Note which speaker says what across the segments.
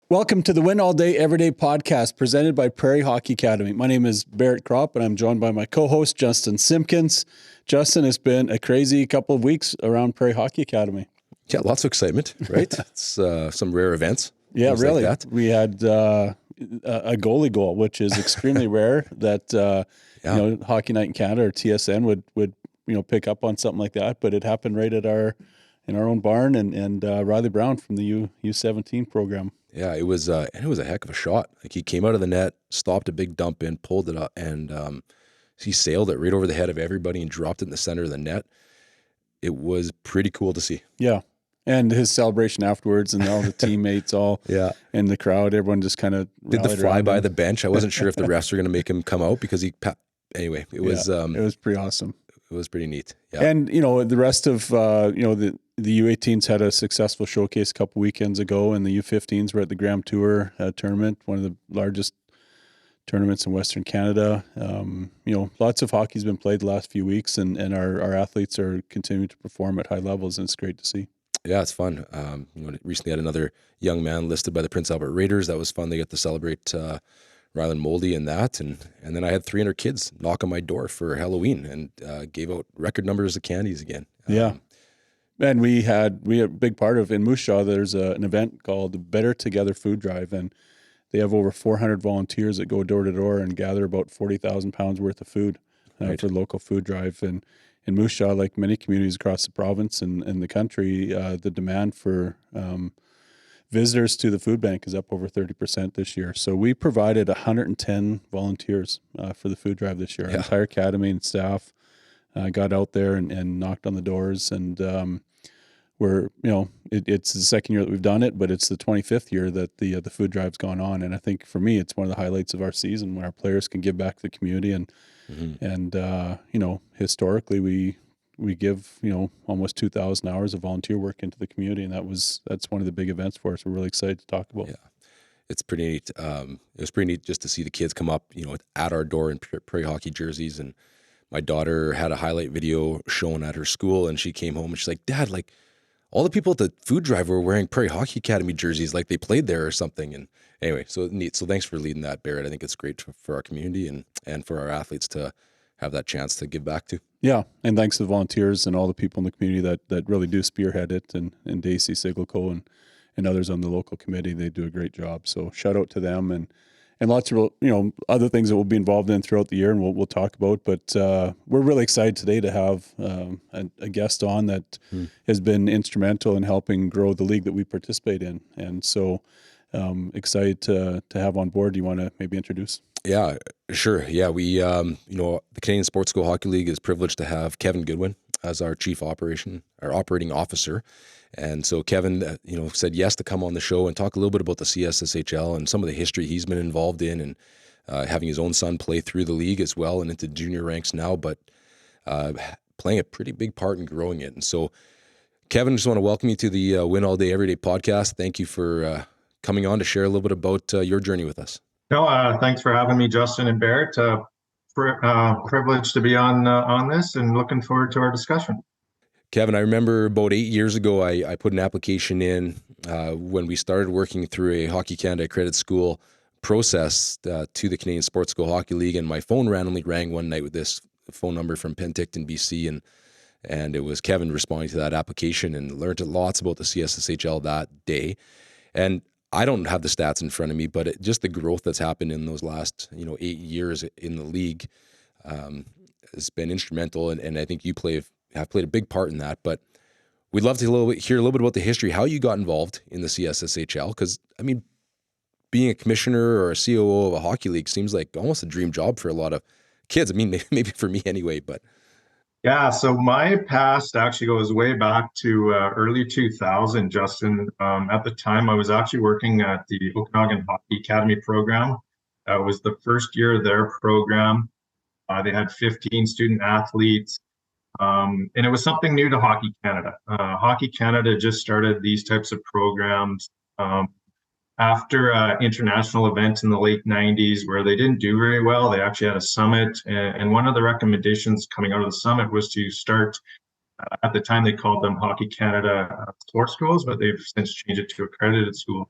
Speaker 1: Welcome to the Win All Day Everyday podcast presented by Prairie Hockey Academy. My name is Barrett Kropp and I'm joined by my co-host Justin Simpkins. Justin, it's been a crazy couple of weeks around Prairie Hockey Academy.
Speaker 2: Yeah, lots of excitement, right? It's some rare events.
Speaker 1: Yeah, really.
Speaker 2: Like that.
Speaker 1: We had a goalie goal, which is extremely rare that Hockey Night in Canada or TSN would pick up on something like that. But it happened right at in our own barn, and Riley Brown from the U17 program.
Speaker 2: Yeah, it was a heck of a shot. Like, he came out of the net, stopped a big dump in, pulled it up, and he sailed it right over the head of everybody and dropped it in the center of the net. It was pretty cool to see.
Speaker 1: Yeah. And his celebration afterwards, and all the teammates all in the crowd, everyone just kind of
Speaker 2: did the fly by the bench. I wasn't sure if the refs were going to make him come out because anyway, it was
Speaker 1: pretty awesome.
Speaker 2: It was pretty neat. Yeah.
Speaker 1: And the rest of the U18s had a successful showcase a couple weekends ago, and the U15s were at the Graham Tour tournament, one of the largest tournaments in Western Canada. Lots of hockey's been played the last few weeks, and our athletes are continuing to perform at high levels, and it's great to see.
Speaker 2: Yeah, it's fun. Recently had another young man listed by the Prince Albert Raiders. That was fun. They got to celebrate Ryland Moldy and that, and then I had 300 kids knock on my door for Halloween and gave out record numbers of candies again.
Speaker 1: And we had a big part of in Moose Jaw. There's an event called Better Together Food Drive, and they have over 400 volunteers that go door to door and gather about 40,000 pounds worth of food for the local food drive. And in Moose Jaw, like many communities across the province and the country, the demand for visitors to the food bank is up over 30% this year. So we provided 110 volunteers for the food drive this year. Our entire academy and staff got out there and knocked on the doors, and it's the second year that we've done it, but it's the 25th year that the food drive's gone on. And I think for me, it's one of the highlights of our season when our players can give back to the community. And historically we give, almost 2,000 hours of volunteer work into the community. And that's one of the big events for us. We're really excited to talk about.
Speaker 2: Yeah. It's pretty neat. It was pretty neat just to see the kids come up, at our door in Prairie hockey jerseys. And my daughter had a highlight video shown at her school, and she came home and she's like, "Dad, like, all the people at the food drive were wearing Prairie Hockey Academy jerseys, like they played there or something." And anyway, so neat. So thanks for leading that, Barrett. I think it's great for our community and for our athletes to have that chance to give back to.
Speaker 1: Yeah, and thanks to the volunteers and all the people in the community that really do spearhead it, and Daisy Sigelco and others on the local committee. They do a great job. So shout out to them, and lots of other things that we'll be involved in throughout the year, and we'll talk about. But we're really excited today to have a guest on that has been instrumental in helping grow the league that we participate in, and so excited to have on board. Do you want to maybe introduce?
Speaker 2: Yeah, sure. Yeah, we the Canadian Sports School Hockey League is privileged to have Kevin Goodwin as our operating officer. And so Kevin, said yes to come on the show and talk a little bit about the CSSHL and some of the history he's been involved in, and having his own son play through the league as well and into junior ranks now, but playing a pretty big part in growing it. And so, Kevin, just want to welcome you to the Win All Day Everyday podcast. Thank you for coming on to share a little bit about your journey with us.
Speaker 3: No, thanks for having me, Justin and Barrett. Privileged to be on this, and looking forward to our discussion.
Speaker 2: Kevin, I remember about 8 years ago, I put an application in when we started working through a Hockey Canada accredited school process to the Canadian Sports School Hockey League, and my phone randomly rang one night with this phone number from Penticton, BC, and it was Kevin responding to that application, and learned lots about the CSSHL that day. And I don't have the stats in front of me, but just the growth that's happened in those last 8 years in the league has been instrumental, and I think you have played a big part in that. But we'd love to hear a little bit about the history, how you got involved in the CSSHL, because being a commissioner or a COO of a hockey league seems like almost a dream job for a lot of kids. Maybe for me anyway, but.
Speaker 3: Yeah, so my past actually goes way back to early 2000, Justin. At the time, I was actually working at the Okanagan Hockey Academy program. It was the first year of their program. They had 15 student athletes, and it was something new to Hockey Canada. Hockey Canada just started these types of programs after an international event in the late 90s where they didn't do very well. They actually had a summit, and one of the recommendations coming out of the summit was to start, at the time they called them Hockey Canada Sports Schools, but they've since changed it to accredited schools.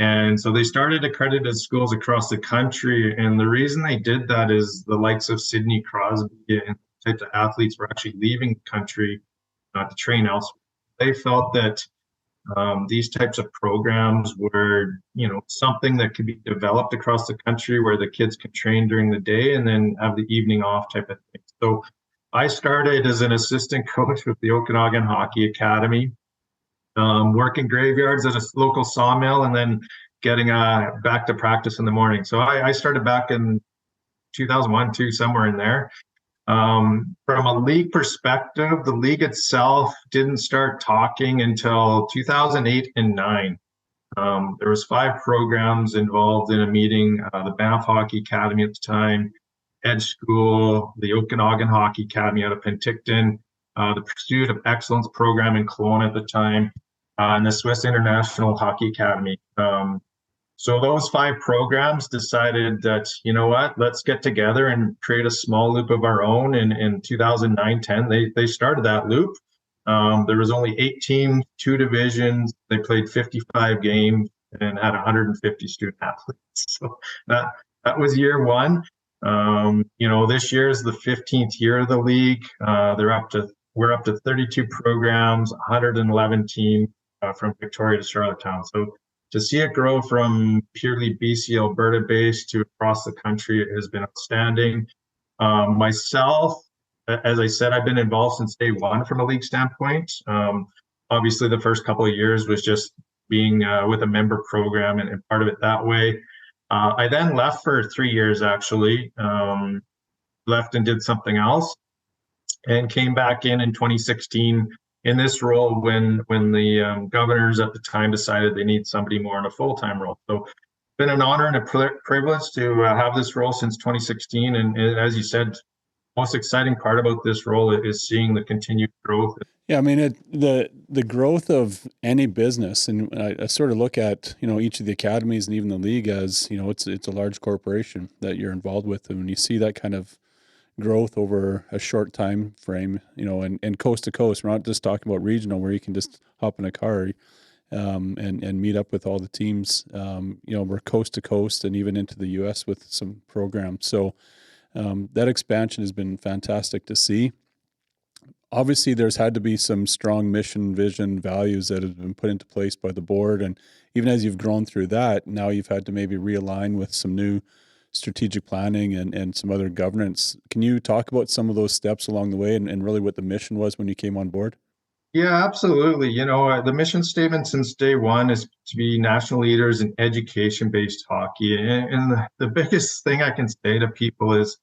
Speaker 3: And so they started accredited schools across the country. And the reason they did that is the likes of Sidney Crosby and types of athletes were actually leaving the country to train elsewhere. They felt that these types of programs were, something that could be developed across the country where the kids can train during the day and then have the evening off type of thing. So I started as an assistant coach with the Okanagan Hockey Academy, working graveyards at a local sawmill and then getting back to practice in the morning. So I started back in 2001, 2, somewhere in there. From a league perspective, the league itself didn't start talking until 2008 and 9. There was 5 programs involved in a meeting, the Banff Hockey Academy at the time, Edge School, the Okanagan Hockey Academy out of Penticton, the Pursuit of Excellence program in Kelowna at the time, and the Swiss International Hockey Academy. So those 5 programs decided that, you know what, let's get together and create a small loop of our own. And in 2009-10, they started that loop. There was only 8 teams, 2 divisions. They played 55 games and had 150 student athletes. So that was year one. This year is the 15th year of the league. We're up to 32 programs, 111 teams from Victoria to Charlottetown. So to see it grow from purely BC Alberta based to across the country has been outstanding. Myself, as I said, I've been involved since day one from a league standpoint. Obviously, the first couple of years was just being with a member program and part of it that way. I then left for 3 years, actually, left and did something else, and came back in 2016 in this role when the governors at the time decided they need somebody more in a full-time role. So it's been an honor and a privilege to have this role since 2016. And as you said, most exciting part about this role is seeing the continued growth.
Speaker 1: Yeah, I mean, the growth of any business, and I sort of look at, each of the academies and even the league as, it's a large corporation that you're involved with. And when you see that kind of growth over a short time frame, and coast to coast, we're not just talking about regional where you can just hop in a car and meet up with all the teams. We're coast to coast and even into the US with some programs. So that expansion has been fantastic to see. Obviously, there's had to be some strong mission, vision, values that have been put into place by the board. And even as you've grown through that, now you've had to maybe realign with some new strategic planning and some other governance. Can you talk about some of those steps along the way and really what the mission was when you came on board?
Speaker 3: Yeah, absolutely. The mission statement since day one is to be national leaders in education-based hockey. And the biggest thing I can say to people is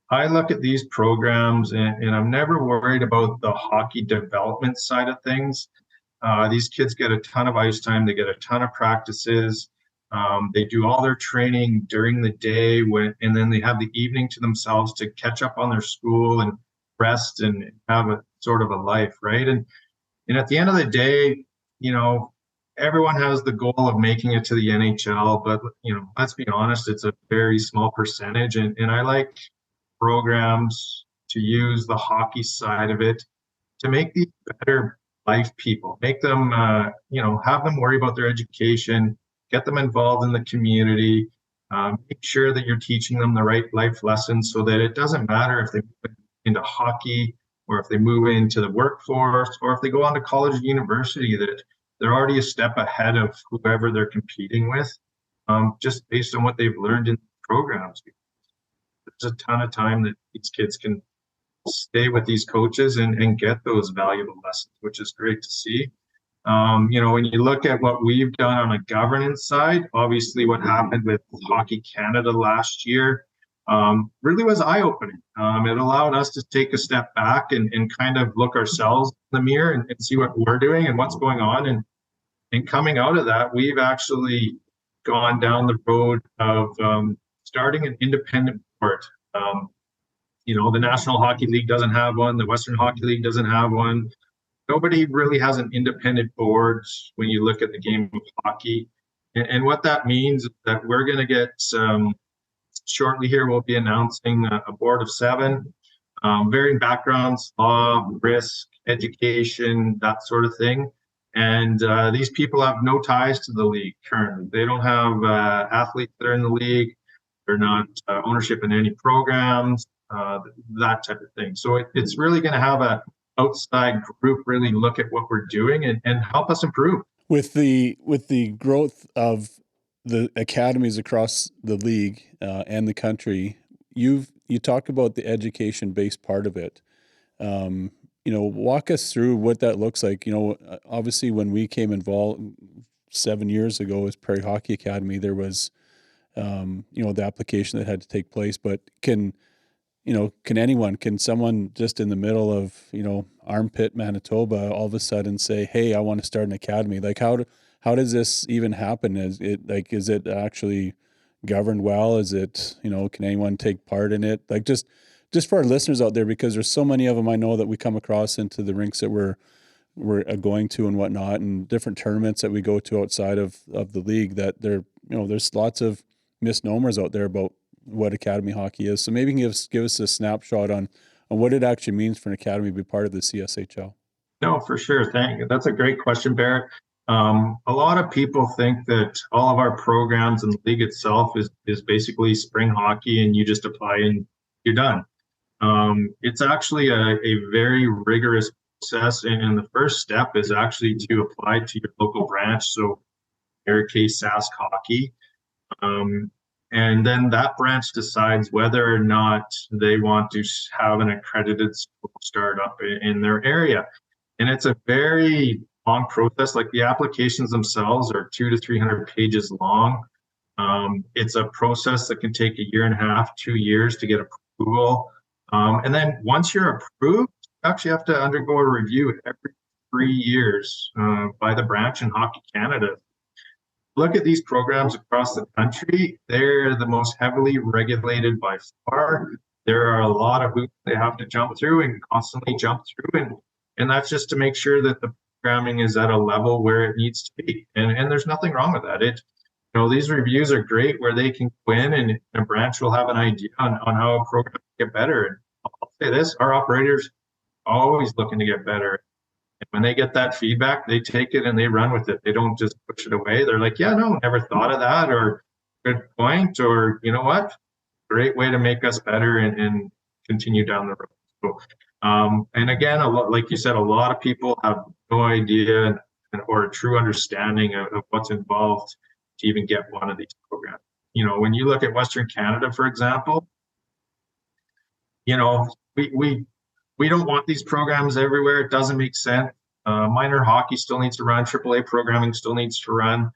Speaker 3: I look at these programs and I'm never worried about the hockey development side of things. These kids get a ton of ice time. They get a ton of practices. They do all their training during the day and then they have the evening to themselves to catch up on their school and rest and have a sort of a life, right? And at the end of the day, everyone has the goal of making it to the NHL, but let's be honest, it's a very small percentage. And I like programs to use the hockey side of it to make these better life people, make them, have them worry about their education, get them involved in the community, make sure that you're teaching them the right life lessons so that it doesn't matter if they move into hockey or if they move into the workforce or if they go on to college or university, that they're already a step ahead of whoever they're competing with, just based on what they've learned in programs. There's a ton of time that these kids can stay with these coaches and get those valuable lessons, which is great to see. When you look at what we've done on a governance side, obviously what happened with Hockey Canada last year really was eye-opening. It allowed us to take a step back and kind of look ourselves in the mirror and see what we're doing and what's going on. And coming out of that, we've actually gone down the road of starting an independent board. The National Hockey League doesn't have one. The Western Hockey League doesn't have one. Nobody really has an independent board when you look at the game of hockey. And what that means is that we're going to get shortly here, we'll be announcing a board of 7, varying backgrounds, law, risk, education, that sort of thing. And these people have no ties to the league currently. They don't have athletes that are in the league. They're not ownership in any programs, that type of thing. So it's really going to have a outside group really look at what we're doing and help us improve.
Speaker 1: With the growth of the academies across the league and the country, you talk about the education-based part of it. Walk us through what that looks like. Obviously, when we came involved 7 years ago as Prairie Hockey Academy, there was, the application that had to take place. But can someone just in the middle of, Armpit, Manitoba, all of a sudden say, hey, I want to start an academy? Like, how does this even happen? Is it actually governed well? Is it, can anyone take part in it? Like, just for our listeners out there, because there's so many of them I know that we come across into the rinks that we're going to and whatnot, and different tournaments that we go to outside of the league, that there's lots of misnomers out there about what academy hockey is. So maybe you can give us a snapshot on what it actually means for an academy to be part of the CSHL.
Speaker 3: No, for sure. Thank you. That's a great question, Barrett. A lot of people think that all of our programs and the league itself is basically spring hockey, and you just apply and you're done. It's actually a very rigorous process, and the first step is actually to apply to your local branch. So, in your case, Sask Hockey. And then that branch decides whether or not they want to have an accredited school start up in their area. And it's a very long process. Like, the applications themselves are 200 to 300 pages long. It's a process that can take 1.5 to 2 years to get approval. And then once you're approved, you actually have to undergo a review every 3 years by the branch in Hockey Canada. Look at these programs across the country. They're the most heavily regulated by far. There are a lot of hoops they have to jump through and constantly jump through. And that's just to make sure that the programming is at a level where it needs to be. And there's nothing wrong with that. These reviews are great where they can go in and a branch will have an idea on how a program can get better. And I'll say this, our operators are always looking to get better. And when they get that feedback, they take it and they run with it. They don't just push it away. They're like, yeah, no, never thought of that, or good point, or you know what? Great way to make us better and continue down the road. So, and again, like you said, a lot of people have no idea or a true understanding of what's involved to even get one of these programs. When you look at Western Canada, for example, we don't want these programs everywhere. It doesn't make sense. Minor hockey still needs to run. AAA programming still needs to run.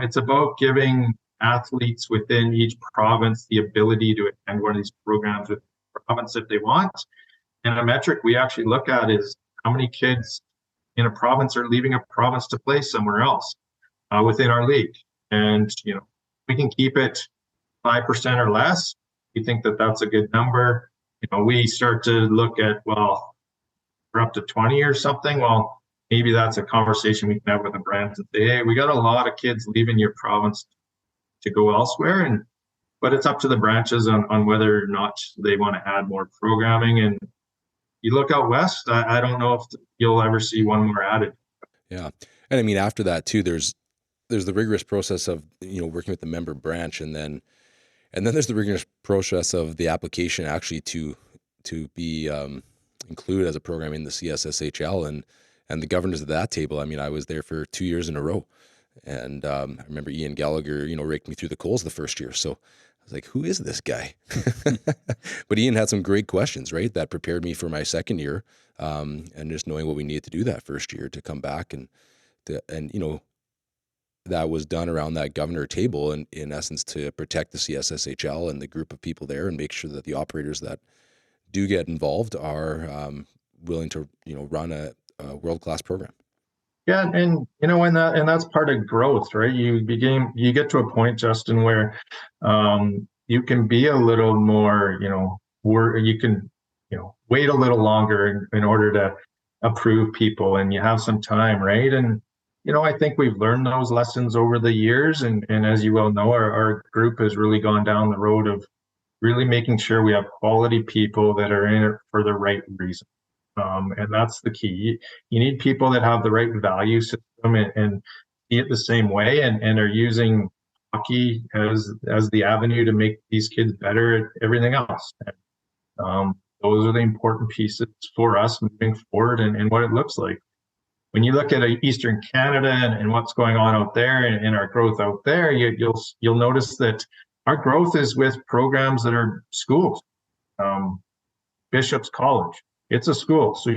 Speaker 3: It's about giving athletes within each province the ability to attend one of these programs with the province if they want. And a metric we actually look at is how many kids in a province are leaving a province to play somewhere else within our league. And, we can keep it 5% or less. We think that that's a good number. We start to look at, well, we're up to 20 or something. Well, maybe that's a conversation we can have with the brands and say, hey, we got a lot of kids leaving your province to go elsewhere. But it's up to the branches on whether or not they want to add more programming. And you look out west, I don't know if you'll ever see one more added.
Speaker 2: Yeah. And I mean, after that too, there's the rigorous process of, working with the member branch, and then there's the rigorous process of the application actually to be included as a program in the CSSHL and the governors of that table. I mean, I was there for 2 years in a row, and I remember Ian Gallagher, raked me through the coals the first year. So I was like, who is this guy? But Ian had some great questions, right? That prepared me for my second year, and just knowing what we needed to do that first year to come back and that was done around that governor table, and in essence to protect the CSSHL and the group of people there, and make sure that the operators that do get involved are willing to run a world-class program.
Speaker 3: Yeah, and that's part of growth, right? You get to a point, Justin, where you can be a little more, you can wait a little longer in order to approve people, and you have some time, right? And I think we've learned those lessons over the years. And as you well know, our group has really gone down the road of really making sure we have quality people that are in it for the right reason. And that's the key. You need people that have the right value system and see it the same way and are using hockey as the avenue to make these kids better at everything else. Those are the important pieces for us moving forward and what it looks like. When you look at Eastern Canada and what's going on out there and our growth out there, you'll notice that our growth is with programs that are schools. Bishop's College, it's a school, so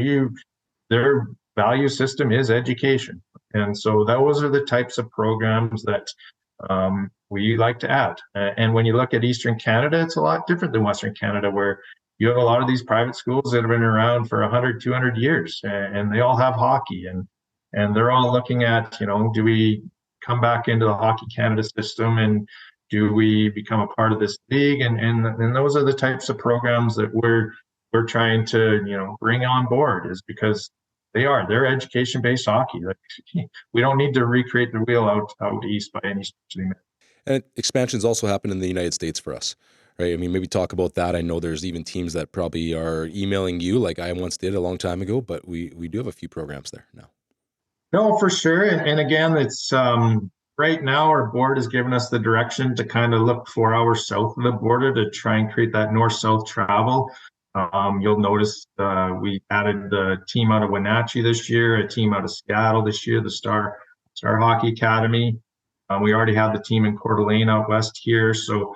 Speaker 3: their value system is education, and so those are the types of programs that we like to add. And when you look at Eastern Canada, it's a lot different than Western Canada, where you have a lot of these private schools that have been around for 100, 200 years, and they all have hockey, and they're all looking at, do we come back into the Hockey Canada system, and do we become a part of this league? And those are the types of programs that we're trying to, bring on board, is because they're education-based hockey. Like, we don't need to recreate the wheel out east by any stretch of the imagination.
Speaker 2: And expansions also happen in the United States for us, right? I mean, maybe talk about that. I know there's even teams that probably are emailing you, like I once did a long time ago, but we do have a few programs there now.
Speaker 3: No, for sure. And again, it's right now our board has given us the direction to kind of look 4 hours south of the border to try and create that north-south travel. You'll notice we added a team out of Wenatchee this year, a team out of Seattle this year, the Star Hockey Academy. We already had the team in Coeur d'Alene out west here. So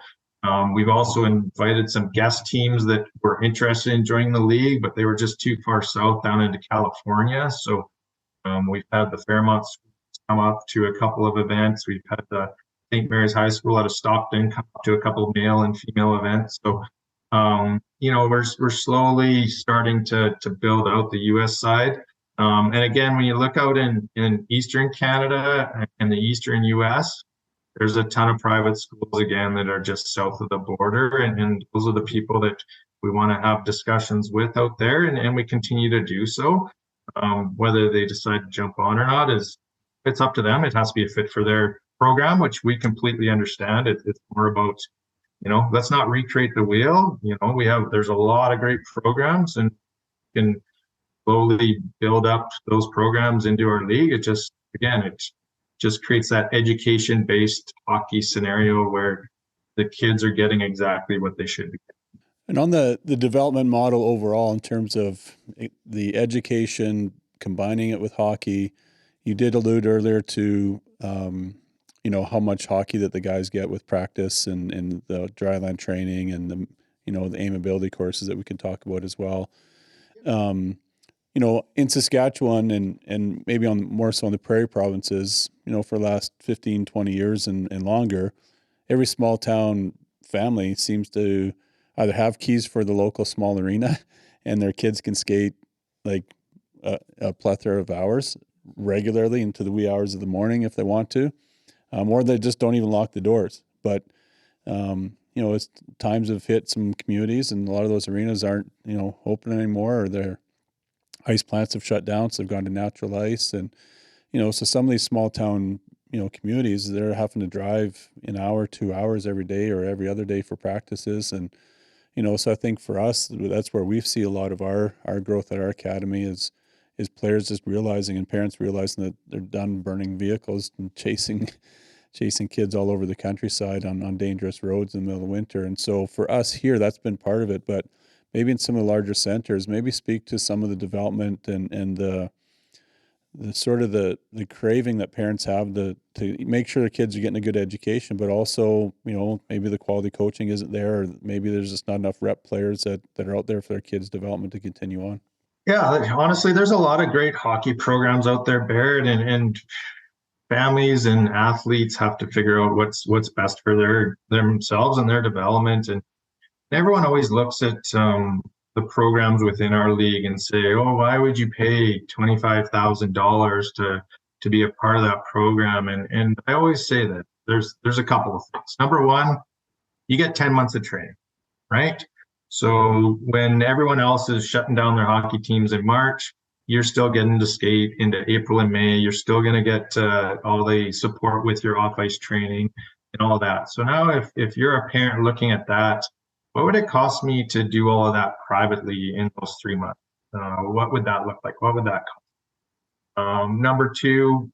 Speaker 3: we've also invited some guest teams that were interested in joining the league, but they were just too far south down into California. So we've had the Fairmont come up to a couple of events. We've had the St. Mary's High School out of Stockton come up to a couple of male and female events. So we're slowly starting to build out the U.S. side. And again, when you look out in Eastern Canada and the Eastern U.S., there's a ton of private schools, again, that are just south of the border. And those are the people that we want to have discussions with out there. And we continue to do so. Whether they decide to jump on or not it's up to them. It has to be a fit for their program, which we completely understand. It's more about, let's not recreate the wheel. There's a lot of great programs, and can slowly build up those programs into our league. It just creates that education-based hockey scenario where the kids are getting exactly what they should be.
Speaker 1: And on the development model overall, in terms of the education, combining it with hockey, you did allude earlier to, how much hockey that the guys get with practice and the dryland training and the aimability courses that we can talk about as well. In Saskatchewan and maybe more so in the prairie provinces, for the last 15, 20 years and longer, every small town family seems to either have keys for the local small arena and their kids can skate like a plethora of hours regularly into the wee hours of the morning if they want to, or they just don't even lock the doors. But, as times have hit some communities and a lot of those arenas aren't, open anymore, or their ice plants have shut down, so they've gone to natural ice. And, so some of these small town, communities, they're having to drive an hour, 2 hours every day or every other day for practices. And, so I think for us, that's where we see a lot of our growth at our academy is players just realizing and parents realizing that they're done burning vehicles and chasing kids all over the countryside on dangerous roads in the middle of winter. And so for us here, that's been part of it. But maybe in some of the larger centers, maybe speak to some of the development and the sort of the craving that parents have to make sure their kids are getting a good education, but also, maybe the quality coaching isn't there, or maybe there's just not enough rep players that are out there for their kids' development to continue on.
Speaker 3: Yeah, honestly, there's a lot of great hockey programs out there, Barrett, and families and athletes have to figure out what's best for themselves and their development. And everyone always looks at the programs within our league and say, "Oh, why would you pay $25,000 to be a part of that program?" And I always say that there's a couple of things. Number one, you get 10 months of training, right? So when everyone else is shutting down their hockey teams in March, you're still getting to skate into April and May. You're still going to get all the support with your off-ice training and all that. So now if you're a parent looking at that, what would it cost me to do all of that privately in those 3 months? What would that look like? What would that cost? Number two,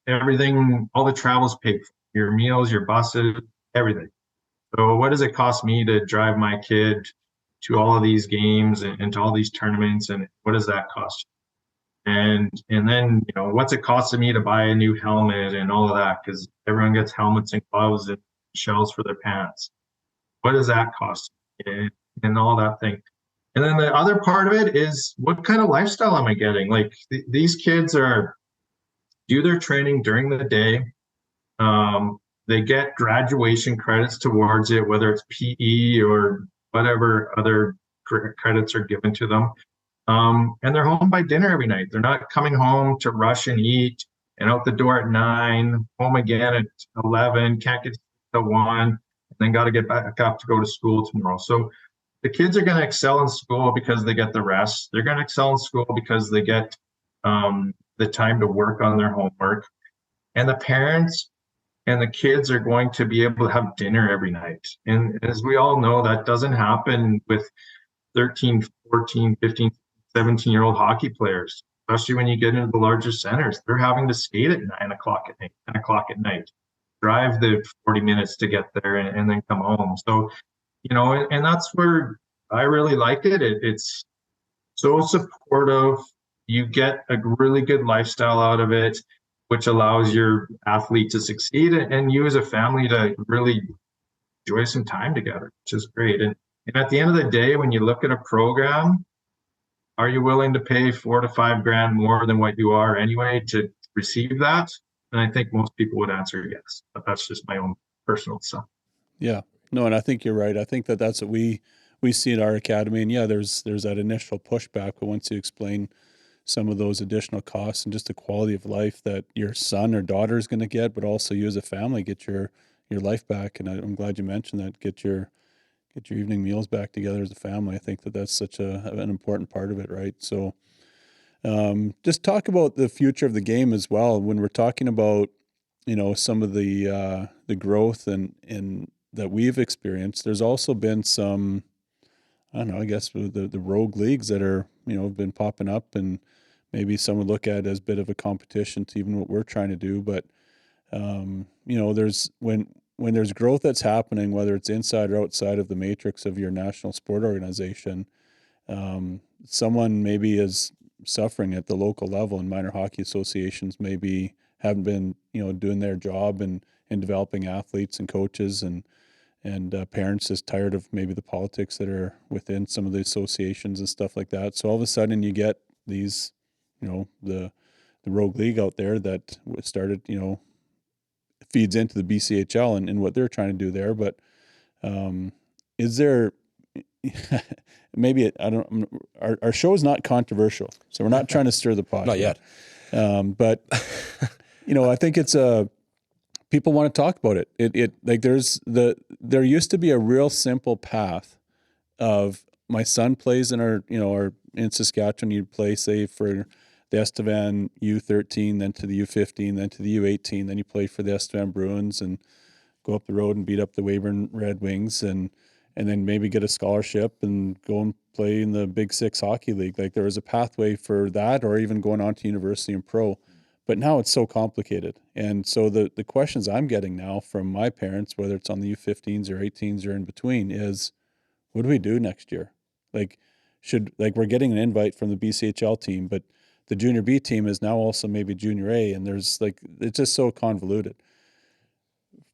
Speaker 3: everything, all the travel's paid for, your meals, your buses, everything. So what does it cost me to drive my kid to all of these games and to all these tournaments, and what does that cost? And then, what's it costing me to buy a new helmet and all of that, because everyone gets helmets and gloves and shells for their pants. What does that cost? And all that thing. And then the other part of it is, what kind of lifestyle am I getting? Like these kids do their training during the day. They get graduation credits towards it, whether it's PE or whatever other credits are given to them. And they're home by dinner every night. They're not coming home to rush and eat and out the door at 9, home again at 11, can't get to 1, and then got to get back up to go to school tomorrow. So the kids are going to excel in school because they get the rest. They're going to excel in school because they get the time to work on their homework. And the parents and the kids are going to be able to have dinner every night. And as we all know, that doesn't happen with 13, 14, 15, 17-year-old hockey players, especially when you get into the larger centers. They're having to skate at 9 o'clock at night, 10 o'clock at night, drive the 40 minutes to get there and then come home. So, and that's where I really like it. It's so supportive. You get a really good lifestyle out of it, which allows your athlete to succeed and you as a family to really enjoy some time together, which is great. And at the end of the day, when you look at a program, are you willing to pay $4,000 to $5,000 more than what you are anyway to receive that? And I think most people would answer yes, but that's just my own personal stuff.
Speaker 1: Yeah, no, and I think you're right. I think that's what we see at our academy. And yeah, there's that initial pushback, but once you explain some of those additional costs and just the quality of life that your son or daughter is going to get, but also you as a family get your life back. And I'm glad you mentioned that. Get your evening meals back together as a family. I think that's such an important part of it, right? So, just talk about the future of the game as well. When we're talking about, some of the growth and that we've experienced, there's also been some, I don't know, I guess the rogue leagues that are, have been popping up, and maybe some would look at it as a bit of a competition to even what we're trying to do. But, there's when there's growth that's happening, whether it's inside or outside of the matrix of your national sport organization, someone maybe is suffering at the local level, and minor hockey associations maybe haven't been, doing their job and developing athletes and coaches and parents just tired of maybe the politics that are within some of the associations and stuff like that. So all of a sudden you get these, the rogue league out there that started, feeds into the BCHL and what they're trying to do there. But is there maybe our show is not controversial, so we're not trying to stir the pot.
Speaker 2: Not yet.
Speaker 1: But I think it's people want to talk about it. It like there used to be a real simple path of my son plays in our in Saskatchewan, you'd play say for the Estevan U13, then to the U15, then to the U18, then you play for the Estevan Bruins and go up the road and beat up the Weyburn Red Wings and then maybe get a scholarship and go and play in the Big Six Hockey League. Like there was a pathway for that, or even going on to university and pro. But now it's so complicated. And so the questions I'm getting now from my parents, whether it's on the U15s or 18s or in between, is what do we do next year? We're getting an invite from the BCHL team, but the junior B team is now also maybe junior A, and there's it's just so convoluted.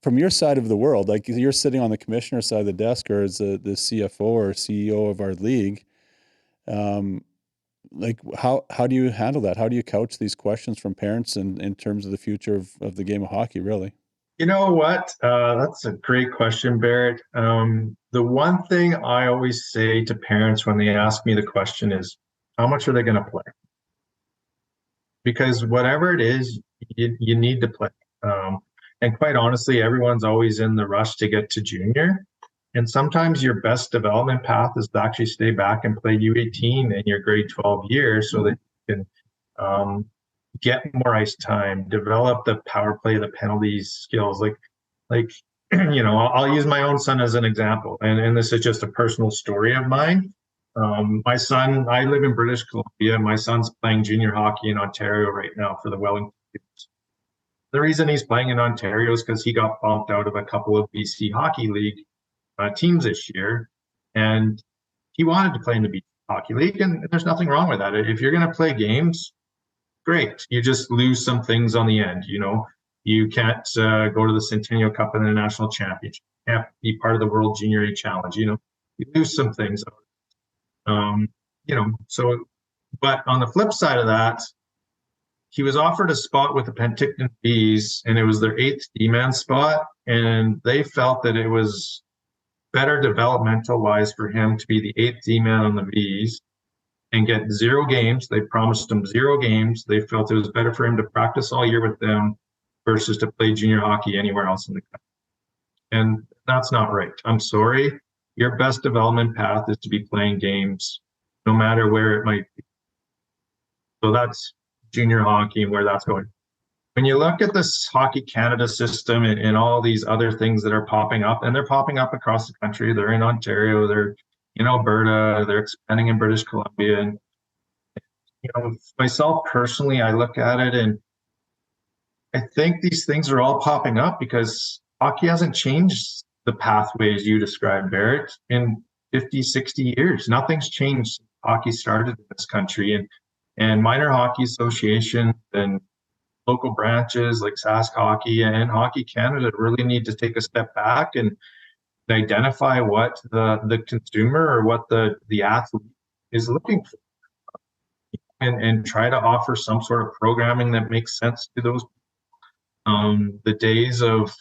Speaker 1: From your side of the world, like you're sitting on the commissioner side of the desk or as the CFO or CEO of our league, how do you handle that? How do you couch these questions from parents in terms of the future of the game of hockey, really?
Speaker 3: You know what? That's a great question, Barrett. The one thing I always say to parents when they ask me the question is, how much are they going to play? Because whatever it is, you need to play. And quite honestly, everyone's always in the rush to get to junior. And sometimes your best development path is to actually stay back and play U18 in your grade 12 year so that you can get more ice time, develop the power play, the penalties skills. I'll use my own son as an example. And this is just a personal story of mine. My son, I live in British Columbia. My son's playing junior hockey in Ontario right now for the Wellington Teams. The reason he's playing in Ontario is because he got bumped out of a couple of BC Hockey League teams this year, and he wanted to play in the BC Hockey League, and there's nothing wrong with that. If you're going to play games, great. You just lose some things on the end. You can't go to the Centennial Cup and the National Championship. You can't be part of the World Junior A Challenge. You lose some things. Um, so, but on the flip side of that, he was offered a spot with the Penticton Bees, and it was their 8th D-man spot, and they felt that it was better developmental-wise for him to be the 8th D-man on the Bees and get 0 games. They promised him 0 games. They felt it was better for him to practice all year with them versus to play junior hockey anywhere else in the country. And that's not right. I'm sorry. Your best development path is to be playing games, no matter where it might be. So that's junior hockey and where that's going. When you look at this Hockey Canada system and all these other things that are popping up, and they're popping up across the country, they're in Ontario, they're in Alberta, they're expanding in British Columbia. And myself personally, I look at it and I think these things are all popping up because hockey hasn't changed the pathways you described, Barrett, in 50, 60 years. Nothing's changed since hockey started in this country. And minor hockey association and local branches like Sask Hockey and Hockey Canada really need to take a step back and identify what the consumer or what the athlete is looking for, and try to offer some sort of programming that makes sense to those. The days of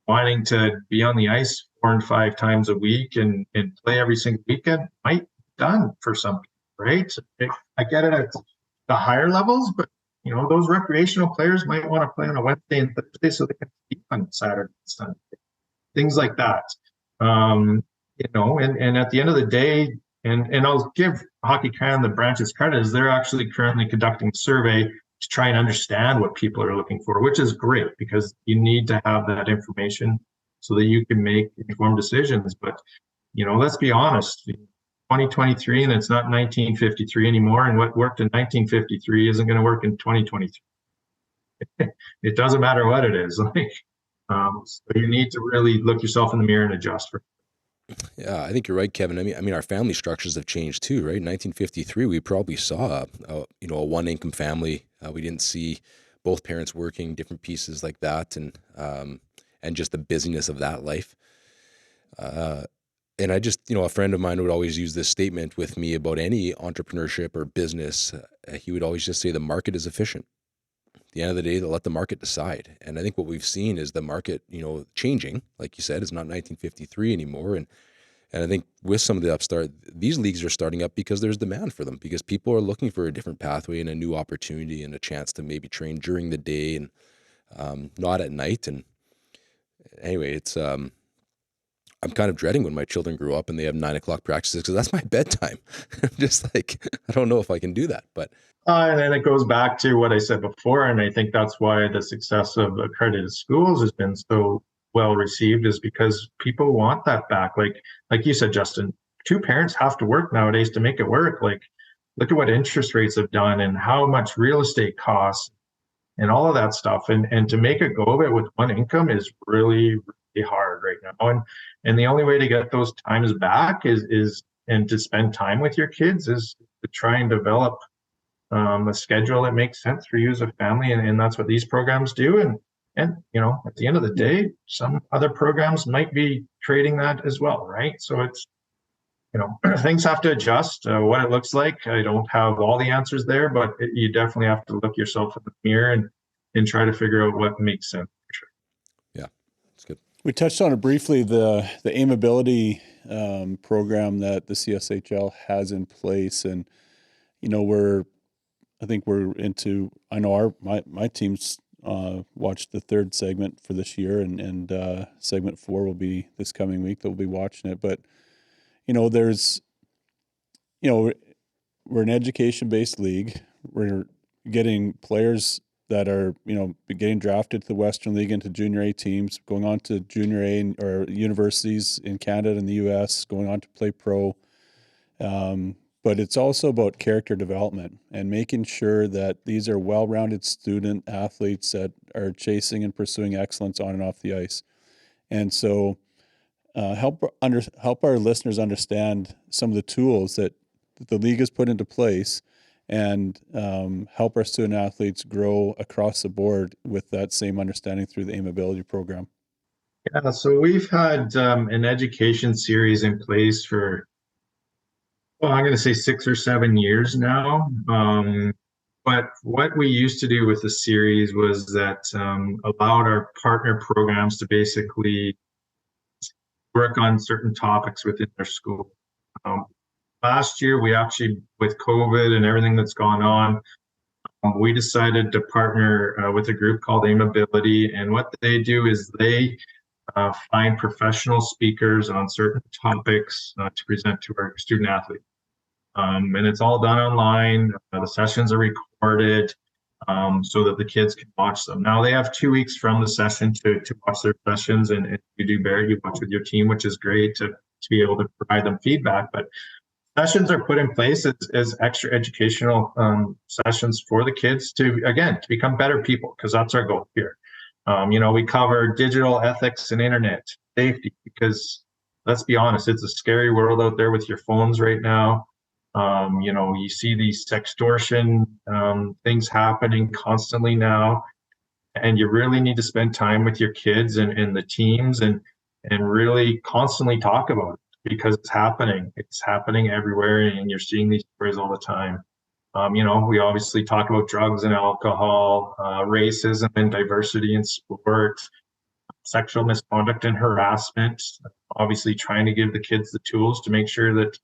Speaker 3: wanting to be on the ice 4 and 5 times a week and play every single weekend might be done for some people, right? I get it at the higher levels, but those recreational players might want to play on a Wednesday and Thursday so they can speak on Saturday and Sunday. Things like that. And at the end of the day, and I'll give Hockey Canada the branches credit, is they're actually currently conducting a survey to try and understand what people are looking for, which is great because you need to have that information so that you can make informed decisions. But, let's be honest, 2023 and it's not 1953 anymore. And what worked in 1953 isn't going to work in 2023. It doesn't matter what it is. So you need to really look yourself in the mirror and adjust for it.
Speaker 2: Yeah, I think you're right, Kevin. I mean, our family structures have changed too, right? In 1953, we probably saw, a one-income family. We didn't see both parents working, different pieces like that, and just the busyness of that life. And I just, a friend of mine would always use this statement with me about any entrepreneurship or business. He would always just say the market is efficient. At the end of the day, they'll let the market decide. And I think what we've seen is the market, changing. Like you said, it's not 1953 anymore. And I think with some of the upstart, these leagues are starting up because there's demand for them, because people are looking for a different pathway and a new opportunity and a chance to maybe train during the day and not at night. And anyway, it's I'm kind of dreading when my children grow up and they have 9 o'clock practices because that's my bedtime. I'm just like, I don't know if I can do that, but.
Speaker 3: And then it goes back to what I said before, and I think that's why the success of accredited schools has been so well received, is because people want that back. Like you said, Justin, 2 parents have to work nowadays to make it work. Like, look at what interest rates have done and how much real estate costs and all of that stuff. And to make a go of it with one income is really, really hard right now. And the only way to get those times back is and to spend time with your kids is to try and develop a schedule that makes sense for you as a family, and that's what these programs do. And at the end of the day, some other programs might be creating that as well, right? So it's things have to adjust. What it looks like, I don't have all the answers there, but you definitely have to look yourself in the mirror and try to figure out what makes sense for sure.
Speaker 2: Yeah, that's good.
Speaker 1: We touched on it briefly, the aimability program that the CSHL has in place, and I think we're into. I know my team's watched the 3rd segment for this year, and segment 4 will be this coming week. They'll be watching it, but there's, we're an education-based league. We're getting players that are getting drafted to the Western League into junior A teams, going on to junior A or universities in Canada and the U.S., going on to play pro. But it's also about character development and making sure that these are well-rounded student athletes that are chasing and pursuing excellence on and off the ice. And so help our listeners understand some of the tools that the league has put into place, and help our student athletes grow across the board with that same understanding through the Aimability program.
Speaker 3: Yeah, so we've had an education series in place for, well, I'm going to say 6 or 7 years now. But what we used to do with the series was that allowed our partner programs to basically work on certain topics within their school. Um, Last year, we actually, with COVID and everything that's gone on, we decided to partner with a group called Aimability. And what they do is they find professional speakers on certain topics to present to our student athletes. And it's all done online. The sessions are recorded so that the kids can watch them. Now they have 2 weeks from the session to watch their sessions, and you do bear, you watch with your team, which is great to be able to provide them feedback. But sessions are put in place as extra educational sessions for the kids to, again, to become better people, because that's our goal here. We cover digital ethics and internet safety, because let's be honest, it's a scary world out there with your phones right now. You see these sextortion things happening constantly now, and you really need to spend time with your kids and the teams and really constantly talk about it, because it's happening. It's happening everywhere, and you're seeing these stories all the time. We obviously talk about drugs and alcohol, racism and diversity in sport, sexual misconduct and harassment. Obviously, trying to give the kids the tools to make sure that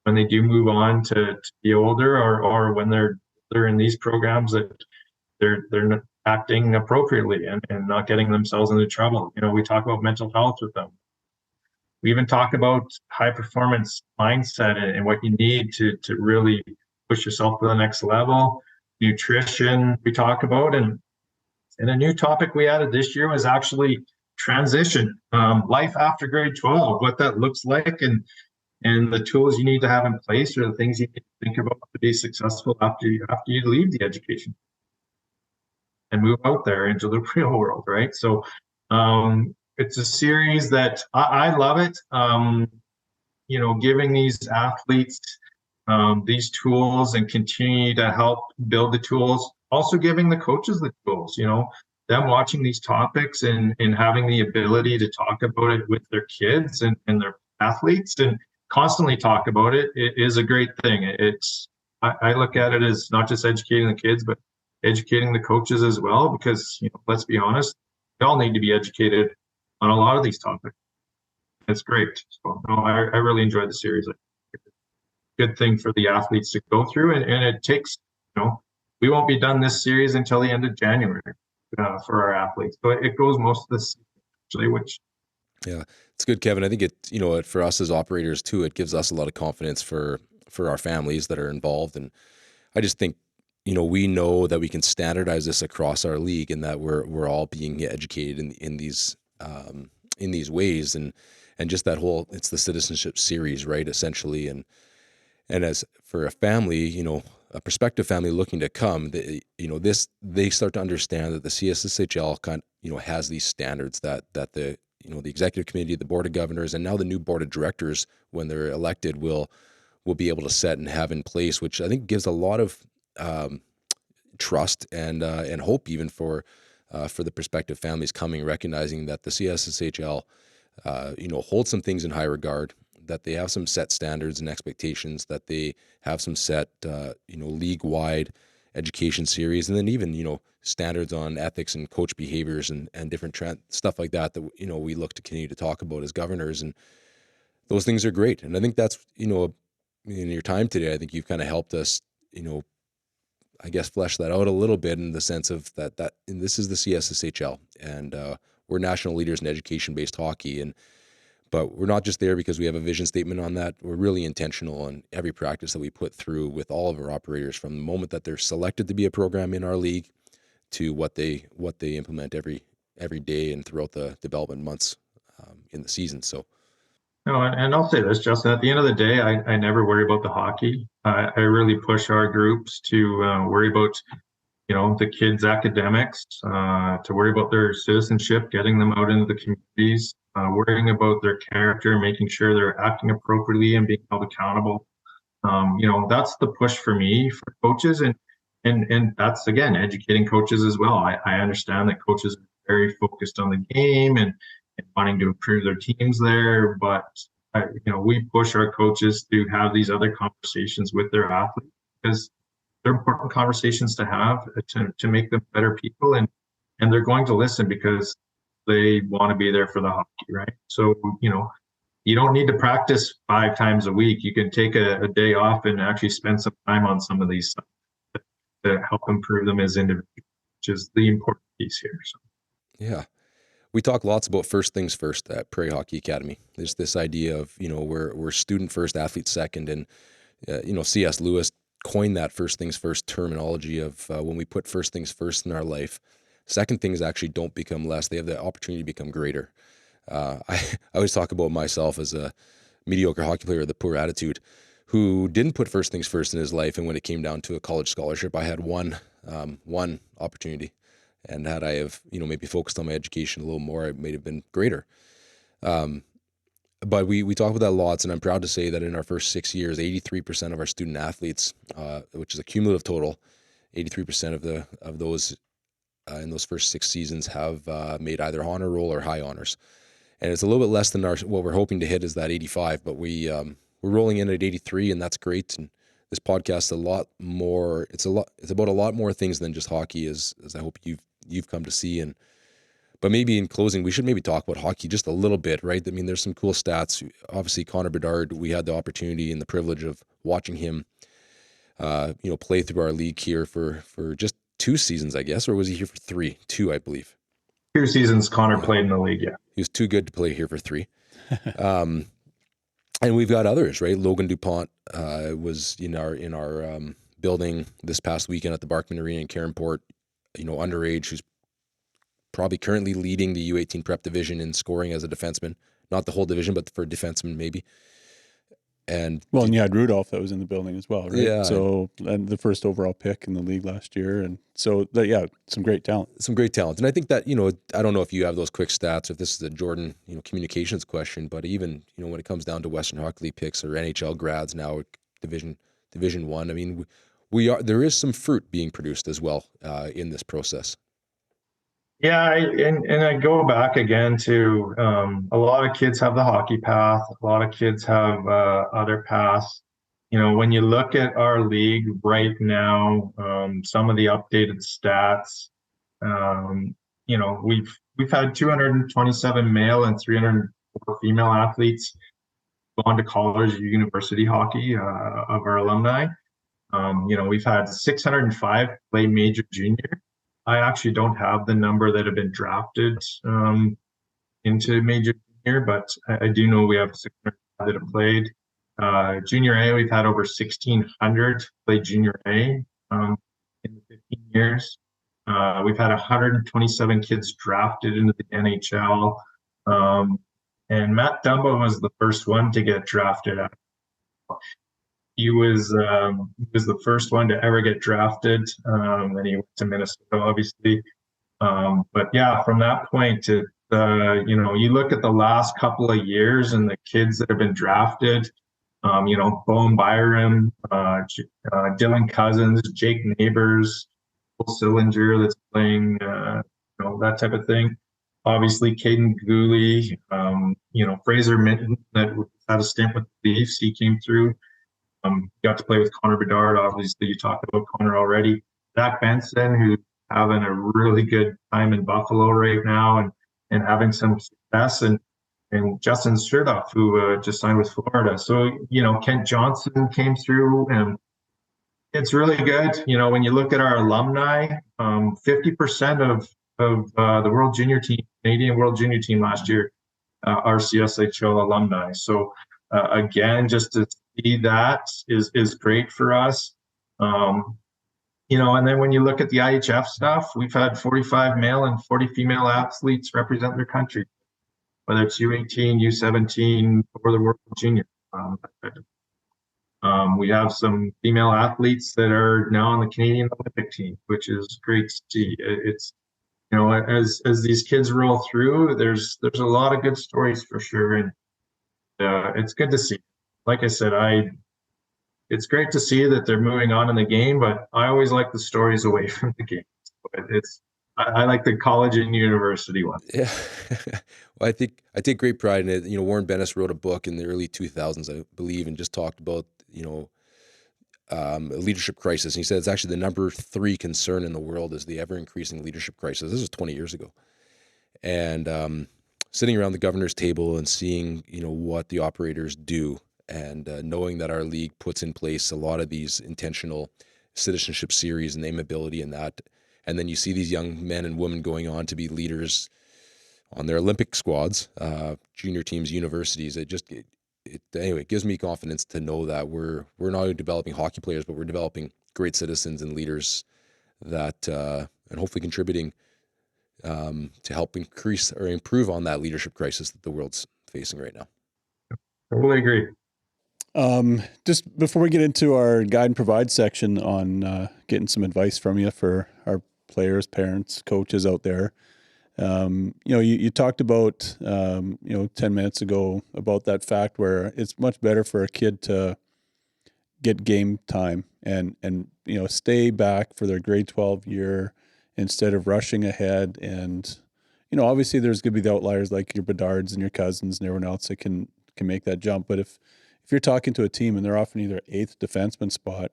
Speaker 3: when they do move on to be older, or when they're in these programs, that they're acting appropriately and not getting themselves into trouble. We talk about mental health with them. We even talk about high performance mindset and what you need to really push yourself to the next level. Nutrition we talk about, and a new topic we added this year was actually transition, life after grade 12, what that looks like, and the tools you need to have in place, or the things you need to think about to be successful after you leave the education and move out there into the real world, right? So it's a series that I love it. Giving these athletes these tools and continue to help build the tools. Also giving the coaches the tools, them watching these topics and having the ability to talk about it with their kids and their athletes and constantly talk about it is a great thing. I look at it as not just educating the kids, but educating the coaches as well, because let's be honest, they all need to be educated on a lot of these topics. It's great. So no, I really enjoyed the series. Good thing for the athletes to go through, and it takes, we won't be done this series until the end of January for our athletes. So it goes most of this actually, which.
Speaker 2: Yeah, it's good, Kevin. I think it, for us as operators too, it gives us a lot of confidence for our families that are involved. And I just think, we know that we can standardize this across our league, and that we're all being educated in these ways, and just that whole, it's the citizenship series, right? Essentially. And as for a family, a prospective family looking to come, they start to understand that the CSSHL has these standards that the executive committee, the board of governors, and now the new board of directors, when they're elected, will be able to set and have in place, which I think gives a lot of trust and hope even for the prospective families coming, recognizing that the CSSHL holds some things in high regard, that they have some set standards and expectations, that they have some set, league-wide education series, and then even, standards on ethics and coach behaviors and different stuff like that, we look to continue to talk about as governors. And those things are great. And I think that's, in your time today, I think you've kind of helped us, I guess, flesh that out a little bit, in the sense of that and this is the CSSHL, and we're national leaders in education-based hockey, but we're not just there because we have a vision statement on that. We're really intentional on every practice that we put through with all of our operators, from the moment that they're selected to be a program in our league to what they implement every day and throughout the development months in the season. So
Speaker 3: No, and I'll say this, Justin, at the end of the day, I never worry about the hockey. I really push our groups to worry about, the kids' academics, to worry about their citizenship, getting them out into the communities, worrying about their character, making sure they're acting appropriately and being held accountable. That's the push for me for coaches, and that's again educating coaches as well. I understand that coaches are very focused on the game and wanting to improve their teams there, but we push our coaches to have these other conversations with their athletes because they're important conversations to have to make them better people, and they're going to listen because they want to be there for the hockey, right? So you don't need to practice 5 times a week. You can take a day off and actually spend some time on some of these to help improve them as individuals, which is the important piece here. So.
Speaker 2: Yeah. We talk lots about first things first at Prairie Hockey Academy. There's this idea of, we're student first, athlete second. And, C.S. Lewis coined that first things first terminology of when we put first things first in our life, second things actually don't become less. They have the opportunity to become greater. I always talk about myself as a mediocre hockey player with a poor attitude who didn't put first things first in his life. And when it came down to a college scholarship, I had one opportunity. And had I have, maybe focused on my education a little more, it may have been greater. But we talk about that lots, and I'm proud to say that in our first 6 years, 83% of our student athletes, which is a cumulative total, 83% of those in those first 6 seasons have made either honor roll or high honors. And it's a little bit less than what we're hoping to hit is that 85, but we're rolling in at 83, and that's great. And this podcast is a lot more. It's about a lot more things than just hockey, as I hope you've come to see. But maybe in closing, we should maybe talk about hockey just a little bit, right? I mean, there's some cool stats. Obviously, Connor Bedard, we had the opportunity and the privilege of watching him, play through our league here for just 2 seasons, I guess, or was he here for 3? 2, I believe.
Speaker 3: 2 seasons Connor played in the league, yeah.
Speaker 2: He was too good to play here for 3. And we've got others, right? Logan DuPont was in our building this past weekend at the Barkman Arena in Caronport, underage, who's probably currently leading the U18 prep division in scoring as a defenseman. Not the whole division, but for defenseman maybe. And
Speaker 1: you had Rudolph that was in the building as well, right?
Speaker 2: Yeah.
Speaker 1: So, and the first overall pick in the league last year. And so, some great talent.
Speaker 2: Some great talent. And I think that, I don't know if you have those quick stats, if this is a Jordan, communications question, but even, when it comes down to Western Hockey League picks or NHL grads now, Division 1, I mean, there is some fruit being produced as well in this process.
Speaker 3: Yeah, and I go back again to a lot of kids have the hockey path. A lot of kids have other paths. When you look at our league right now, some of the updated stats, we've had 227 male and 304 female athletes go on to college or university hockey of our alumni. We've had 605 play major junior. I actually don't have the number that have been drafted into major junior, but I do know we have 600 that have played. Junior A, we've had over 1,600 play junior A in the 15 years. We've had 127 kids drafted into the NHL. And Matt Dumba was the first one to get drafted. He was the first one to ever get drafted. Then he went to Minnesota, obviously. But yeah, from that point, you look at the last couple of years and the kids that have been drafted. Bowen Byram, Dylan Cousins, Jake Neighbors, Will Sillinger that's playing, that type of thing. Obviously, Caden Gooley, Fraser Minton that had a stint with the Leafs. He came through. Got to play with Connor Bedard. Obviously, you talked about Connor already. Zach Benson, who's having a really good time in Buffalo right now and having some success, and Justin Sturdoff, who just signed with Florida. So, Kent Johnson came through, and it's really good. When you look at our alumni, 50% of the World Junior team, Canadian World Junior team last year, are CSHL alumni. So, again, just to see that is great for us. And then when you look at the IHF stuff, we've had 45 male and 40 female athletes represent their country. whether it's U18, U17, or the World Junior. We have some female athletes that are now on the Canadian Olympic team, which is great to see. It's, as these kids roll through, there's a lot of good stories for sure, and it's good to see. Like I said, it's great to see that they're moving on in the game, but I always like the stories away from the game. I like the college and university one.
Speaker 2: Yeah. Well, I take great pride in it. Warren Bennis wrote a book in the early 2000s, I believe, and just talked about, a leadership crisis. And he said it's actually the number 3 concern in the world is the ever increasing leadership crisis. This was 20 years ago. And sitting around the governor's table and seeing, what the operators do, and knowing that our league puts in place a lot of these intentional citizenship series and nameability and that. And then you see these young men and women going on to be leaders on their Olympic squads, junior teams, universities. It gives me confidence to know that we're not only developing hockey players, but we're developing great citizens and leaders that, and hopefully contributing to help increase or improve on that leadership crisis that the world's facing right now.
Speaker 3: Totally agree.
Speaker 1: Just before we get into our guide and provide section on getting some advice from you for our players, parents, coaches out there, you talked about 10 minutes ago about that fact where it's much better for a kid to get game time and stay back for their grade 12 year instead of rushing ahead. And obviously there's going to be the outliers like your Bedards and your Cousins and everyone else that can make that jump. But if you're talking to a team and they're often either 8th defenseman spot,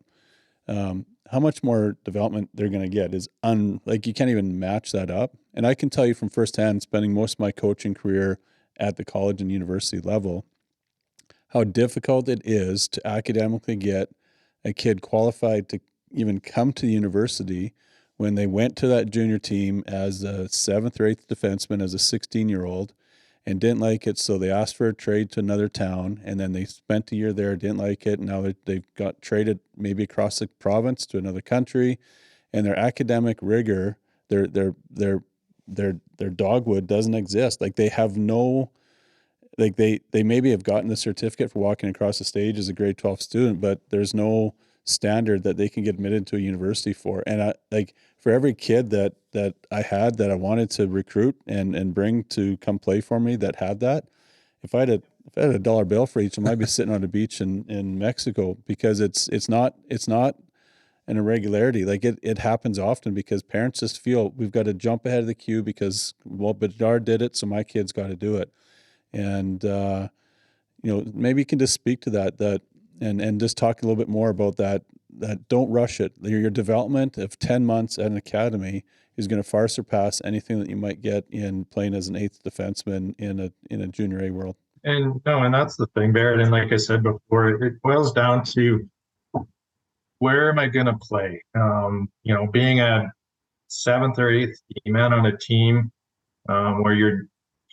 Speaker 1: how much more development they're going to get is you can't even match that up. And I can tell you from firsthand, spending most of my coaching career at the college and university level, how difficult it is to academically get a kid qualified to even come to the university when they went to that junior team as a 7th or 8th defenseman as a 16-year-old and didn't like it, so they asked for a trade to another town, and then they spent a year there, didn't like it, and now they've got traded maybe across the province to another country, and their academic rigor, their dogwood doesn't exist. Like they have no, like they maybe have gotten the certificate for walking across the stage as a grade 12 student, but there's no standard that they can get admitted to a university for. And for every kid that I had that I wanted to recruit and bring to come play for me that had that, if I had a dollar bill for each, I might be sitting on a beach in Mexico, because it's not an irregularity. Like it happens often because parents just feel we've got to jump ahead of the queue because, well, Bedard did it, so my kid's got to do it. And maybe you can just speak to that and just talk a little bit more about that don't rush it. Your development of 10 months at an academy is going to far surpass anything that you might get in playing as an 8th defenseman in a junior A world.
Speaker 3: And that's the thing, Barrett. And like I said before, it boils down to where am I going to play? Being a 7th or 8th man on a team where you're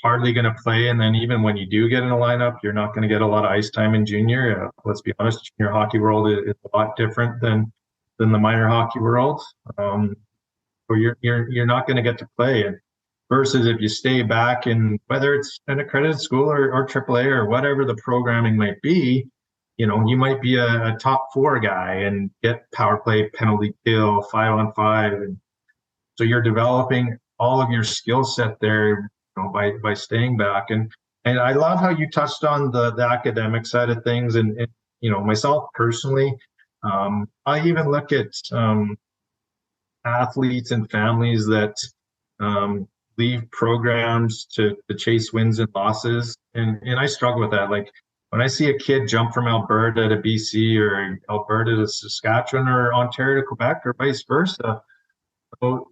Speaker 3: hardly going to play, and then even when you do get in a lineup, you're not going to get a lot of ice time in junior. Let's be honest, junior hockey world is a lot different than the minor hockey world. So you're not going to get to play. And versus if you stay back in, whether it's an accredited school or AAA or whatever the programming might be, you might be a top 4 guy and get power play, penalty kill, 5-on-5, and so you're developing all of your skill set there, by staying back. And I love how you touched on the academic side of things. And myself personally, I even look at athletes and families that leave programs to chase wins and losses. And I struggle with that. Like when I see a kid jump from Alberta to BC or Alberta to Saskatchewan or Ontario to Quebec or vice versa, so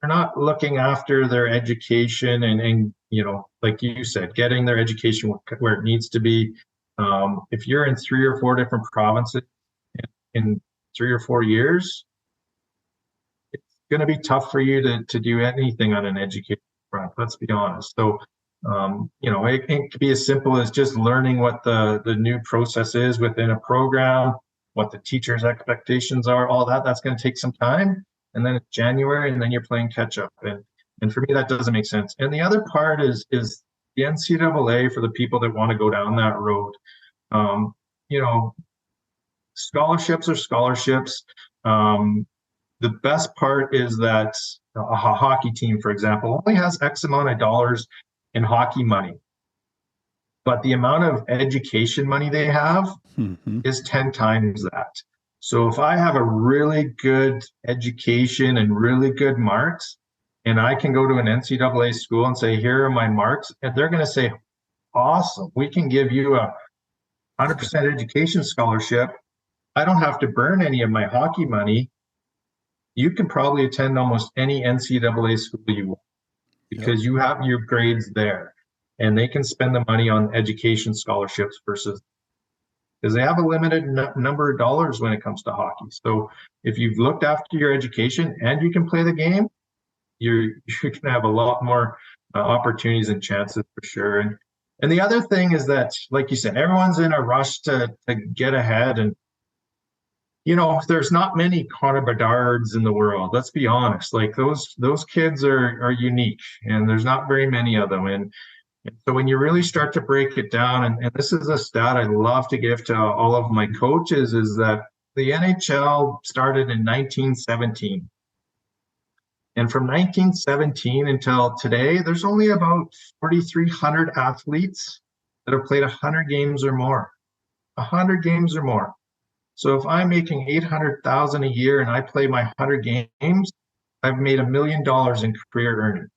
Speaker 3: they're not looking after their education and like you said, getting their education where it needs to be. If you're in 3 or 4 different provinces in 3 or 4 years, it's going to be tough for you to do anything on an education front. Let's be honest. So, it could be as simple as just learning what the new process is within a program, what the teacher's expectations are, all that. That's going to take some time. And then it's January, and then you're playing catch up. And for me, that doesn't make sense. And the other part is the NCAA, for the people that want to go down that road, you know, scholarships are scholarships. The best part is that a hockey team, for example, only has X amount of dollars in hockey money, but the amount of education money they have is 10 times that. So if I have a really good education and really good marks, and I can go to an NCAA school and say, here are my marks, and they're going to say, awesome, we can give you a 100% education scholarship. I don't have to burn any of my hockey money. You can probably attend almost any NCAA school you want because you have your grades there, and they can spend the money on education scholarships versus because they have a limited number of dollars when it comes to hockey. So if you've looked after your education and you can play the game, you're going to have a lot more opportunities and chances for sure. And the other thing is that, like you said, everyone's in a rush to get ahead. And, you know, there's not many Connor Bedards in the world. Let's be honest. Like those kids are unique, and there's not very many of them. And so when you really start to break it down, and this is a stat I love to give to all of my coaches, is that the NHL started in 1917. And from 1917 until today, there's only about 4,300 athletes that have played 100 games or more. 100 games or more. So if I'm making $800,000 a year and I play my 100 games, I've made $1 million in career earnings.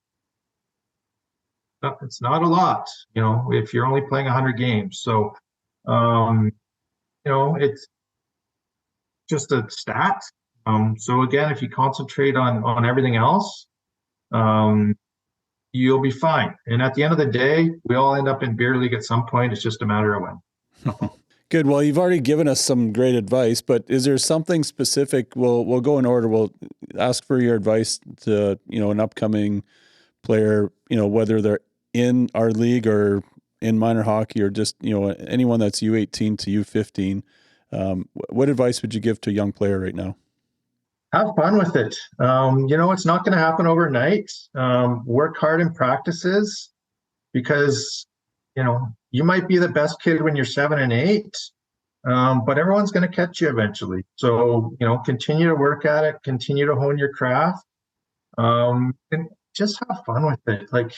Speaker 3: It's not a lot, you know, if you're only playing 100 games. So, you know, it's just a stat. So again, if you concentrate on everything else, you'll be fine. And at the end of the day, we all end up in beer league at some point. It's just a matter of when.
Speaker 1: Good. Well, you've already given us some great advice, but is there something specific? We'll go in order. We'll ask for your advice to, you know, an upcoming player, you know, whether they're in our league or in minor hockey or just, you know, anyone that's U18 to U15. What advice would you give to a young player right now?
Speaker 3: Have fun with it. You know, it's not going to happen overnight. Work hard in practices because, you know, you might be the best kid when you're 7 and 8, but everyone's going to catch you eventually. So, you know, continue to work at it, continue to hone your craft, and just have fun with it. Like,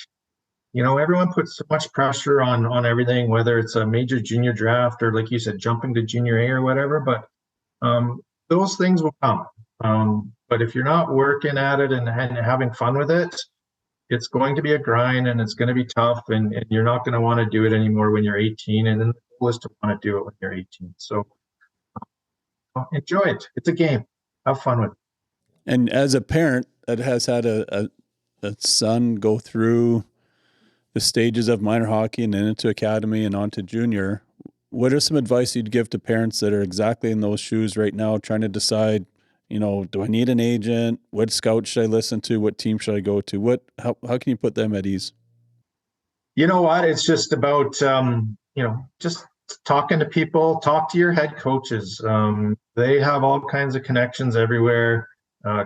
Speaker 3: you know, everyone puts so much pressure on everything, whether it's a major junior draft or, like you said, jumping to junior A or whatever, but those things will come. But if you're not working at it and having fun with it, it's going to be a grind and it's going to be tough, and you're not going to want to do it anymore when you're 18. And then the goal is to want to do it when you're 18. So enjoy it. It's a game. Have fun with it.
Speaker 1: And as a parent that has had a son go through the stages of minor hockey and then into academy and on to junior, what are some advice you'd give to parents that are exactly in those shoes right now, trying to decide, you know, do I need an agent? What scout should I listen to? What team should I go to? How can you put them at ease?
Speaker 3: You know what? It's just about, you know, just talking to people, talk to your head coaches. They have all kinds of connections everywhere.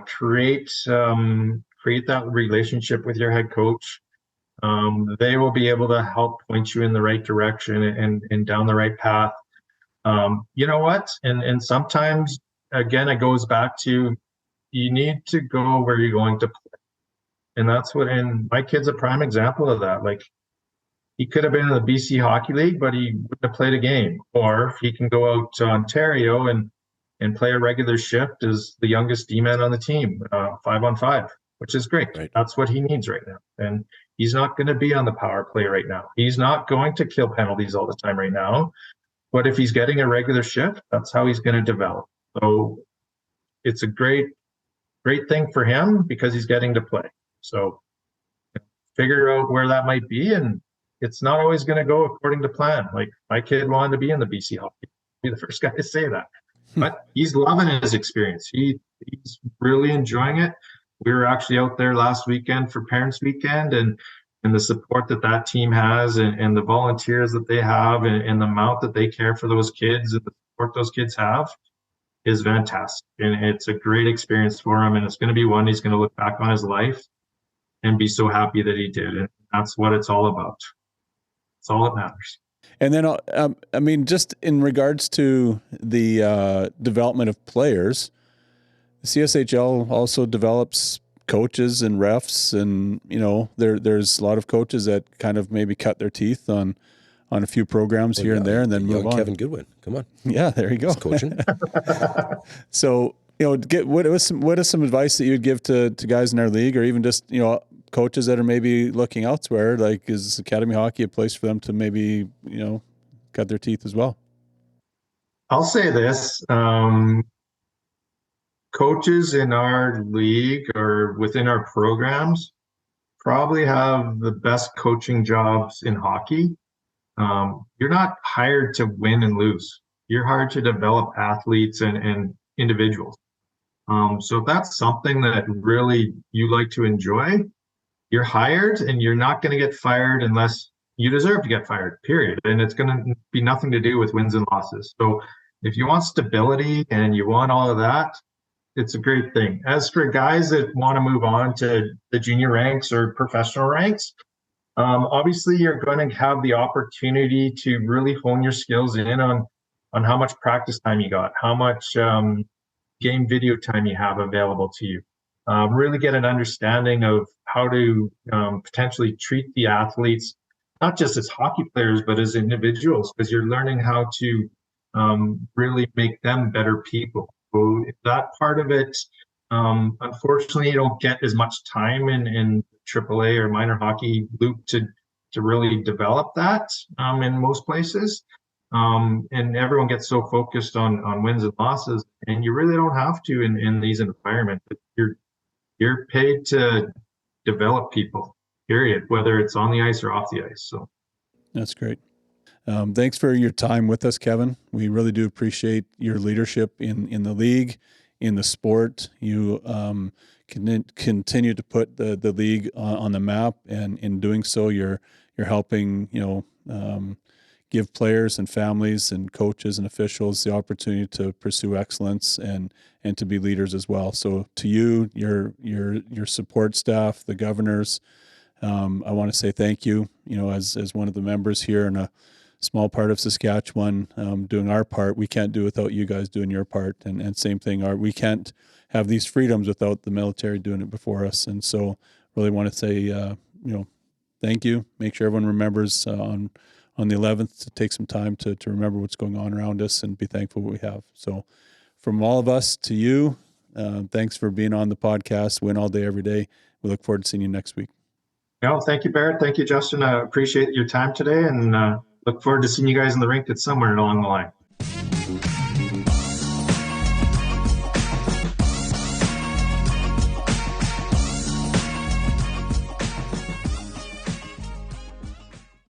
Speaker 3: Create that relationship with your head coach. They will be able to help point you in the right direction and down the right path. You know what? And sometimes, again, it goes back to you need to go where you're going to play. And and my kid's a prime example of that. Like, he could have been in the BC Hockey League, but he wouldn't have played a game. Or he can go out to Ontario and play a regular shift as the youngest D-man on the team, 5-on-5, which is great.
Speaker 2: Right.
Speaker 3: That's what he needs right now. And he's not going to be on the power play right now. He's not going to kill penalties all the time right now. But if he's getting a regular shift, that's how he's going to develop. So it's a great thing for him because he's getting to play. So figure out where that might be, and it's not always going to go according to plan. Like, my kid wanted to be in the BC Hockey. I'll be the first guy to say that. But he's loving his experience. He's really enjoying it. We were actually out there last weekend for Parents Weekend, and the support that team has and the volunteers that they have and the amount that they care for those kids and the support those kids have is fantastic. And it's a great experience for him. And it's going to be one he's going to look back on his life and be so happy that he did. And that's what it's all about. That's all that matters.
Speaker 1: And then, I mean, just in regards to the development of players, the CSHL also develops coaches and refs, and there's a lot of coaches that kind of maybe cut their teeth on a few programs here and there, and then move on.
Speaker 2: Kevin Goodwin, come on.
Speaker 1: Yeah, there you go.
Speaker 2: He's coaching.
Speaker 1: So what is some advice that you'd give to guys in our league, or even just coaches that are maybe looking elsewhere? Like, is academy hockey a place for them to maybe cut their teeth as well?
Speaker 3: I'll say this. Coaches in our league or within our programs probably have the best coaching jobs in hockey. You're not hired to win and lose. You're hired to develop athletes and individuals. So if that's something that really you like to enjoy, you're hired, and you're not going to get fired unless you deserve to get fired, period. And it's going to be nothing to do with wins and losses. So if you want stability and you want all of that, it's a great thing. As for guys that want to move on to the junior ranks or professional ranks, obviously you're going to have the opportunity to really hone your skills in on how much practice time you got, how much game video time you have available to you. Really get an understanding of how to potentially treat the athletes, not just as hockey players, but as individuals, because you're learning how to really make them better people. So that part of it, unfortunately, you don't get as much time in AAA or minor hockey loop to really develop that in most places. And everyone gets so focused on wins and losses, and you really don't have to in these environments. You're paid to develop people, period, whether it's on the ice or off the ice. So
Speaker 1: that's great. Thanks for your time with us, Kevin. We really do appreciate your leadership in the league, in the sport. You can continue to put the league on the map, and in doing so, you're helping give players and families and coaches and officials the opportunity to pursue excellence and to be leaders as well. So to you, your support staff, the governors, I want to say thank you. As one of the members here in a small part of Saskatchewan, doing our part. We can't do without you guys doing your part, and same thing. We can't have these freedoms without the military doing it before us. And so, really want to say, thank you. Make sure everyone remembers on the 11th to take some time to remember what's going on around us and be thankful for what we have. So, from all of us to you, thanks for being on the podcast. Win all day, every day. We look forward to seeing you next week.
Speaker 3: Thank you, Barrett. Thank you, Justin. I appreciate your time today, and look forward to seeing you guys in the rink at somewhere along the line.